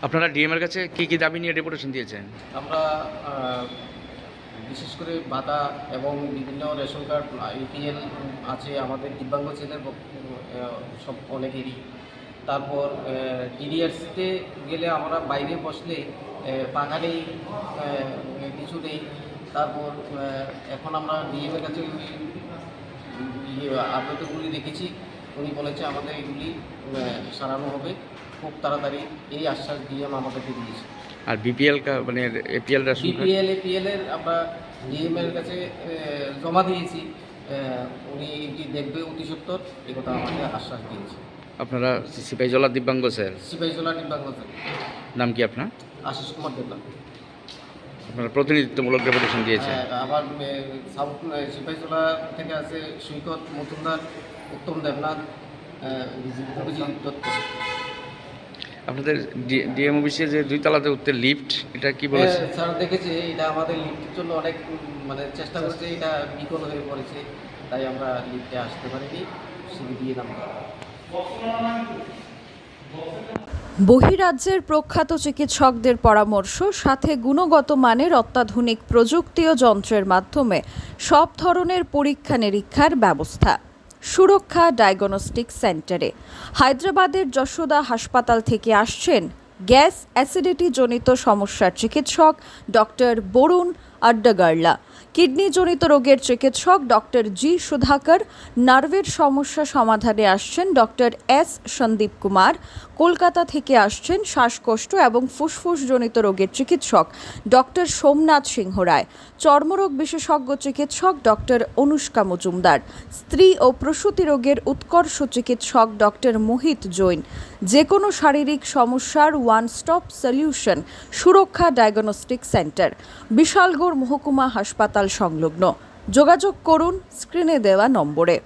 আপনারা ডিএমের কাছে কি দাবি নিয়ে ডেপুটেশন দিয়েছেন? আমরা বিশেষ করে ভাতা এবং বিভিন্ন রেশন কার্ড ইপিএল আছে আমাদের দিব্যাঙ্গ ছেলের সব অনেকেরই। তারপর টিডিআরসিতে গেলে আমরা বাইরে বসলে পাখা নেই, কিছু নেই। তারপর এখন আমরা ডিএমের কাছে আবেদনগুলি রেখেছি। উনি বলেছে আমাদের এগুলি সারানো হবে খুব তাড়াতাড়ি, এই আশ্বাস ডিএম আমাদেরকে দিয়েছে। আর বিপিএল মানে এপিএল এপিএলের আমরা ডিএমের কাছে জমা দিয়েছি, উনি এটি দেখবে অতি সত্বর, এ কথা আমাকে আশ্বাস দিয়েছে। আপনারা সিপাহীজলা দিব্যাঙ্গ স্যার? সিপাহীজলা দিব্যাঙ্গ স্যার। নাম কি আপনার? আশিস কুমার দেবনাথ। আপনারা প্রতিনিধিত্বমূলক ডেপুটেশন দিয়েছেন? আবার সাউথ সিপাহীজলা থেকে আছে সৈকত মজুমদার, উত্তম দেবনাথ, অভিজিৎ দত্ত। আপনাদের ডিএম অফিসে যে 2 তলাতে উঠতে লিফট, এটা কি বলেছে? স্যার দেখেছে, এটা আমাদের লিফটের জন্য অনেক চেষ্টা করছে, এটা বিকল হয়ে পড়েছে, তাই আমরা লিফটে আসতে পারিনি, সিঁড়ি দিয়ে নামতে। বহিরাজ্যের প্রখ্যাত চিকিৎসকদের পরামর্শ, সাথে গুণগত মানের অত্যাধুনিক প্রযুক্তি ও যন্ত্রের মাধ্যমে সব ধরনের পরীক্ষা নিরীক্ষার ব্যবস্থা। সুরক্ষা ডায়াগনস্টিক সেন্টারে হায়দ্রাবাদের যশোদা হাসপাতাল থেকে আসছেন গ্যাস অ্যাসিডিটি জনিত সমস্যার চিকিৎসক ডক্টর বরুণ আড্ডাগার্লা, কিডনি জনিত রোগের চিকিৎসক ডক্টর জি সুধাকর, নার্ভের সমস্যা সমাধানে আসছেন ডক্টর এস সন্দীপ কুমার, কলকাতা থেকে আসছেন শ্বাসকষ্ট এবং ফুসফুস জনিত রোগের চিকিৎসক ডক্টর সোমনাথ সিংহ রায়, চর্মরোগ বিশেষজ্ঞ চিকিৎসক ডক্টর অনুষ্কা মজুমদার, স্ত্রী ও প্রসূতি রোগের উৎকর্ষ চিকিৎসক ডক্টর মোহিত জৈন। যে কোনো শারীরিক সমস্যার ওয়ান স্টপ সলিউশন সুরক্ষা ডায়াগনস্টিক সেন্টার, বিশালগড় মহকুমা হাসপাতাল সংলগ্ন। যোগাযোগ করুন স্ক্রিনে দেওয়া নম্বরে।